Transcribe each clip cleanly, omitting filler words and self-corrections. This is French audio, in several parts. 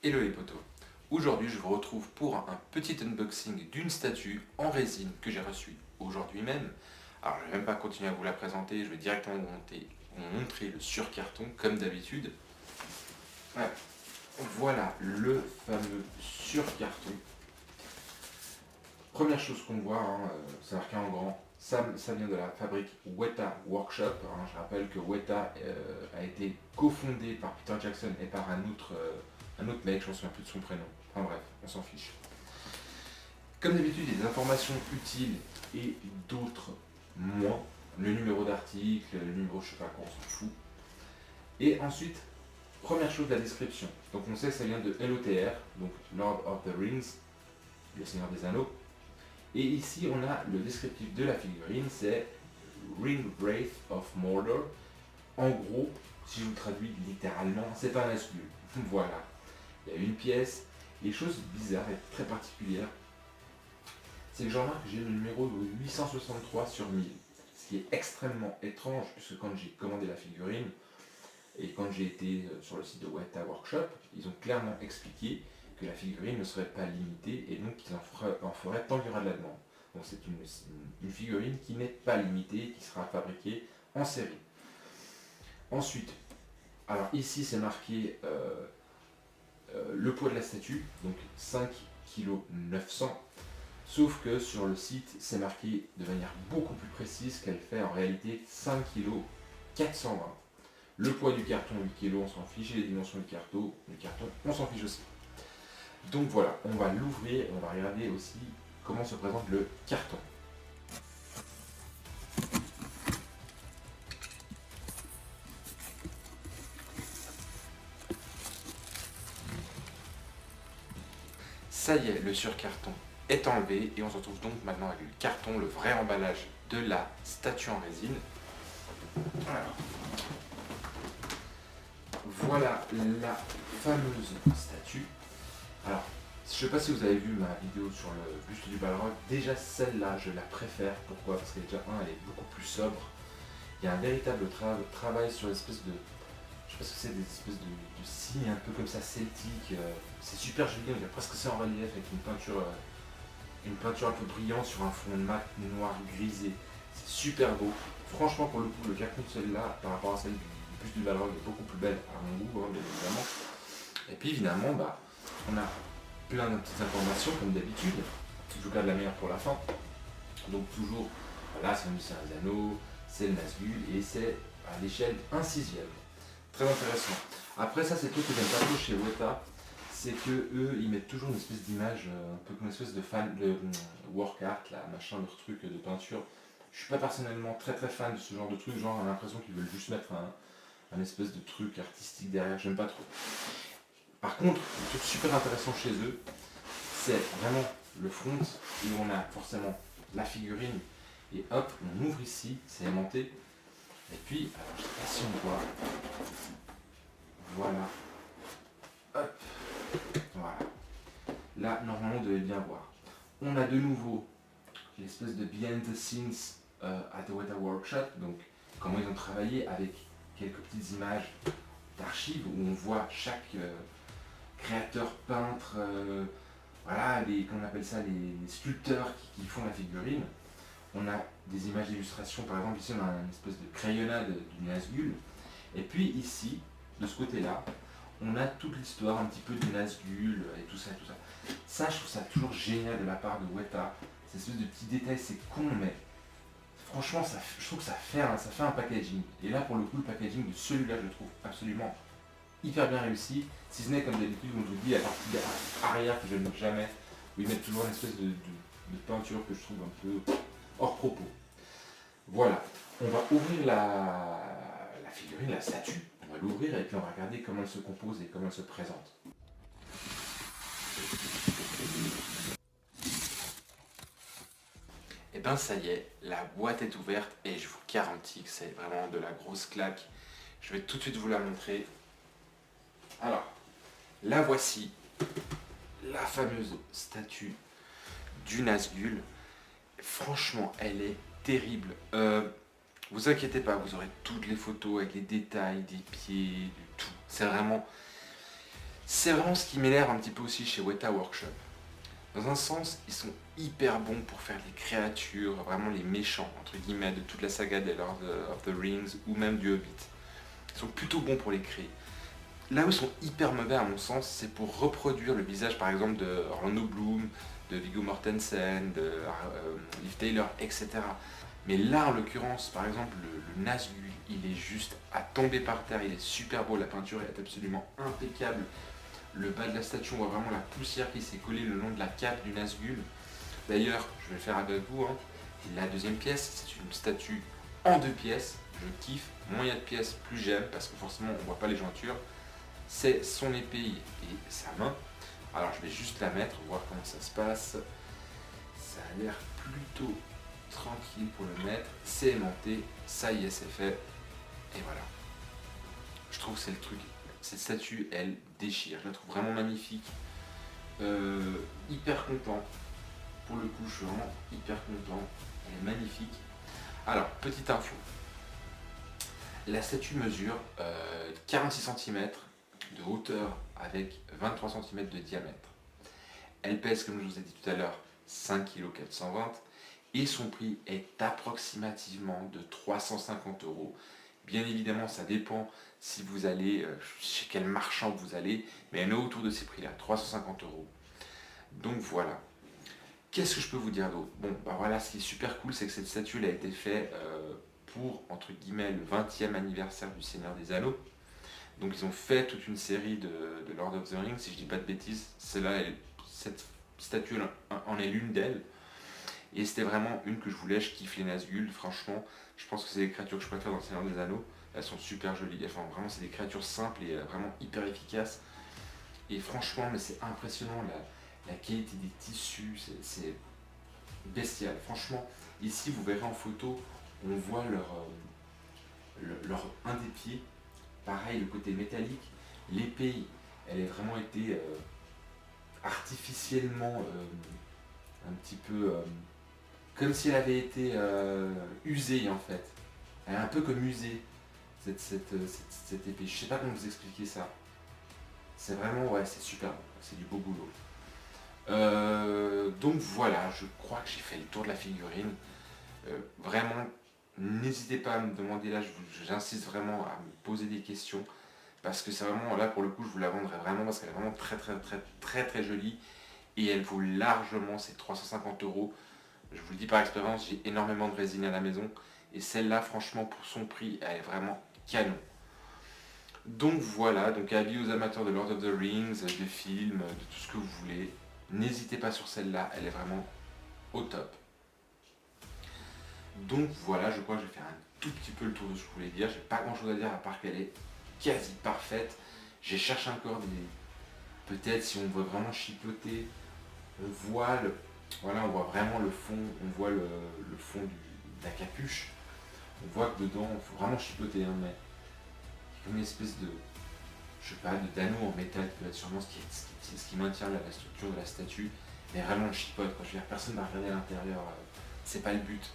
Hello les potos. Aujourd'hui, je vous retrouve pour un petit unboxing d'une statue en résine que j'ai reçue aujourd'hui même. Alors, je ne vais même pas continuer à vous la présenter, je vais directement vous montrer le surcarton comme d'habitude. Ouais. Voilà le fameux surcarton. Première chose qu'on voit, c'est marqué en grand, ça vient de la fabrique Weta Workshop. Je rappelle que Weta a été cofondé par Peter Jackson et par un autre mec, je ne me souviens plus de son prénom. Enfin bref, on s'en fiche. Comme d'habitude, il y a des informations utiles et d'autres moins. Le numéro d'article, le numéro je sais pas quoi, on s'en fout. Et ensuite, première chose, la description. Donc on sait que ça vient de LOTR, donc Lord of the Rings, le Seigneur des Anneaux. Et ici, on a le descriptif de la figurine, c'est Ring Wraith of Mordor. En gros, si je vous traduis littéralement, c'est un Nazgûl. Voilà. Il y a une pièce. Les choses bizarres et très particulières, c'est que j'en remarque que j'ai le numéro de 863 sur 1000. Ce qui est extrêmement étrange, puisque quand j'ai commandé la figurine, et quand j'ai été sur le site de Weta Workshop, ils ont clairement expliqué que la figurine ne serait pas limitée et donc qu'ils en feraient tant qu'il y aura de la demande. Donc c'est une figurine qui n'est pas limitée, qui sera fabriquée en série. Ensuite, alors ici c'est marqué le poids de la statue, donc 5 kg 900, sauf que sur le site c'est marqué de manière beaucoup plus précise qu'elle fait en réalité 5 kg 420. Le poids du carton 8 kg, on s'en fiche, et les dimensions du carton, on s'en fiche aussi. Donc voilà, on va l'ouvrir et on va regarder aussi comment se présente le carton. Ça y est, le surcarton est enlevé et on se retrouve donc maintenant avec le carton, le vrai emballage de la statue en résine. Voilà la fameuse statue. Alors, je ne sais pas si vous avez vu ma vidéo sur le buste du Balrog. Déjà celle-là, je la préfère. Pourquoi? Parce que déjà, elle est beaucoup plus sobre. Il y a un véritable travail sur l'espèce de... Je sais pas ce que c'est, des espèces de signes un peu comme ça, celtiques. C'est super joli, on dirait presque ça en relief avec une peinture un peu brillante sur un fond mat, noir, grisé. C'est super beau. Franchement, pour le coup, le carton de celle-là, par rapport à celle du buste du Balrog, est beaucoup plus belle à mon goût, bien évidemment. Et puis évidemment, on a plein de petites informations comme d'habitude. Je garde la meilleure pour la fin. Donc toujours, voilà, c'est un anneau, c'est le Nazgûl et c'est à l'échelle 1/6. Très intéressant. Après ça, c'est le truc que j'aime pas trop chez Weta, c'est que eux, ils mettent toujours une espèce d'image, un peu comme une espèce de fan de work art, là, machin, leur truc de peinture. Je suis pas personnellement très très fan de ce genre de truc, genre on a l'impression qu'ils veulent juste mettre un espèce de truc artistique derrière, j'aime pas trop. Par contre, le truc super intéressant chez eux, c'est vraiment le front où on a forcément la figurine et hop, on ouvre ici, c'est aimanté. Et puis, alors je sais pas si on voit, voilà, hop, voilà. Là, normalement, on devait bien voir. On a de nouveau l'espèce de behind the scenes at the Weta Workshop, donc comment ils ont travaillé avec quelques petites images d'archives où on voit chaque créateur, peintre, voilà, qu'on appelle ça les sculpteurs qui font la figurine. On a des images d'illustration, par exemple ici on a une espèce de crayonnade du Nazgûl. Et puis ici, de ce côté-là, on a toute l'histoire un petit peu du Nazgûl et tout ça, tout ça. Ça, je trouve ça toujours génial de la part de Weta. Ces espèces de petits détails, c'est con, mais franchement, je trouve que ça fait un packaging. Et là, pour le coup, le packaging de celui-là, je le trouve absolument hyper bien réussi. Si ce n'est comme d'habitude, on vous dit la partie arrière que je n'aime jamais, où ils mettent toujours une espèce de peinture que je trouve un peu hors propos. Voilà, on va ouvrir la figurine, la statue, on va l'ouvrir et puis on va regarder comment elle se compose et comment elle se présente. Et ben ça y est, la boîte est ouverte et je vous garantis que c'est vraiment de la grosse claque. Je vais tout de suite vous la montrer. Alors, la voici, la fameuse statue du Nazgûl. Franchement, elle est terrible. Vous inquiétez pas, vous aurez toutes les photos avec les détails des pieds, du tout. C'est vraiment... C'est vraiment ce qui m'énerve un petit peu aussi chez Weta Workshop. Dans un sens, ils sont hyper bons pour faire les créatures, vraiment les méchants, entre guillemets, de toute la saga des Lord of the Rings ou même du Hobbit. Ils sont plutôt bons pour les créer. Là où ils sont hyper mauvais à mon sens, c'est pour reproduire le visage par exemple de Orlando Bloom, de Viggo Mortensen, de Liv Taylor, etc. Mais là en l'occurrence, par exemple, le Nazgûl, il est juste à tomber par terre, il est super beau, la peinture est absolument impeccable. Le bas de la statue, on voit vraiment la poussière qui s'est collée le long de la cape du Nazgûl. D'ailleurs, je vais le faire avec vous, hein. La deuxième pièce, c'est une statue en 2 pièces. Je kiffe, moins il y a de pièces, plus j'aime, parce que forcément on ne voit pas les jointures. C'est son épée et sa main. Alors je vais juste la mettre, voir comment ça se passe. Ça a l'air plutôt tranquille pour le mettre. C'est aimanté, ça y est, c'est fait. Et voilà. Je trouve que c'est le truc. Cette statue, elle déchire. Je la trouve vraiment magnifique. Hyper content. Pour le coup, je suis vraiment hyper content. Elle est magnifique. Alors, petite info. La statue mesure 46 cm de hauteur avec 23 cm de diamètre. Elle pèse, comme je vous ai dit tout à l'heure, 5,420 kg et son prix est approximativement de 350 €. Bien évidemment, ça dépend si vous allez, chez quel marchand vous allez, mais elle est autour de ces prix-là, 350 €. Donc voilà. Qu'est-ce que je peux vous dire d'autre? Bon, bah voilà, ce qui est super cool, c'est que cette statue elle a été faite pour, entre guillemets, le 20e anniversaire du Seigneur des Anneaux. Donc ils ont fait toute une série de Lord of the Rings, si je dis pas de bêtises. Cette statue en est l'une d'elles. Et c'était vraiment une que je voulais, je kiffe les Nazgûl, franchement. Je pense que c'est les créatures que je préfère dans le Seigneur des Anneaux. Elles sont super jolies, enfin vraiment c'est des créatures simples et vraiment hyper efficaces. Et franchement, mais c'est impressionnant la qualité des tissus, c'est bestial. Franchement, ici vous verrez en photo, on voit un des pieds. Pareil, le côté métallique, l'épée, elle a vraiment été artificiellement un petit peu comme si elle avait été usée en fait. Elle est un peu comme usée, cette épée. Je sais pas comment vous expliquer ça. C'est vraiment, ouais, c'est super bon, c'est du beau boulot. Donc voilà, je crois que j'ai fait le tour de la figurine. Vraiment, n'hésitez pas à me demander là, j'insiste vraiment à me poser des questions. Parce que c'est vraiment, là pour le coup, je vous la vendrai vraiment parce qu'elle est vraiment très très très très très jolie. Et elle vaut largement ces 350 €. Je vous le dis par expérience, j'ai énormément de résine à la maison. Et celle-là, franchement, pour son prix, elle est vraiment canon. Donc voilà, donc avis aux amateurs de Lord of the Rings, de films, de tout ce que vous voulez. N'hésitez pas sur celle-là, elle est vraiment au top. Donc voilà, je crois que j'ai fait un tout petit peu le tour de ce que je voulais dire. J'ai pas grand chose à dire à part qu'elle est quasi parfaite. J'ai cherché encore des... Peut-être si on veut vraiment chipoter, on voit voilà, on voit vraiment le fond, on voit le fond de la capuche. On voit que dedans, il faut vraiment chipoter, hein, mais il y a comme une espèce de, je sais pas, d'anneau en métal qui doit être sûrement ce qui maintient la structure de la statue. Mais vraiment on chipote, quoi. Je veux dire, personne ne va regarder à l'intérieur, c'est pas le but.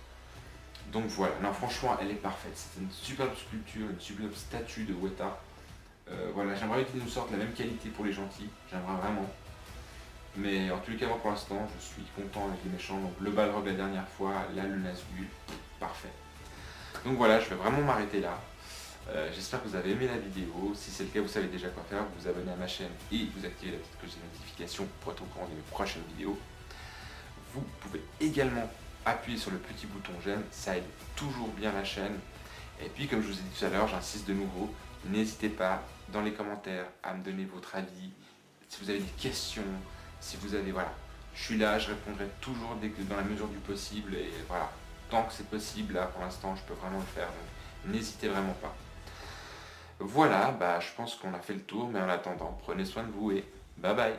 Donc voilà, non franchement elle est parfaite, c'est une superbe sculpture, une superbe statue de Weta. Voilà, j'aimerais qu'ils nous sortent la même qualité pour les gentils, j'aimerais vraiment. Mais en tous les cas, moi pour l'instant, je suis content avec les méchants. Donc le Balrog la dernière fois, là le Nazgûl, parfait. Donc voilà, je vais vraiment m'arrêter là. J'espère que vous avez aimé la vidéo. Si c'est le cas, vous savez déjà quoi faire. Vous vous abonnez à ma chaîne et vous activez la petite cloche de notification pour être au courant de mes prochaines vidéos. Vous pouvez également appuyer sur le petit bouton j'aime, ça aide toujours bien la chaîne. Et puis comme je vous ai dit tout à l'heure, j'insiste de nouveau, n'hésitez pas dans les commentaires à me donner votre avis, si vous avez des questions, si vous avez, voilà, je suis là, je répondrai toujours dans la mesure du possible et voilà, tant que c'est possible, là pour l'instant je peux vraiment le faire, donc n'hésitez vraiment pas. Voilà, bah je pense qu'on a fait le tour, mais en attendant, prenez soin de vous et bye bye.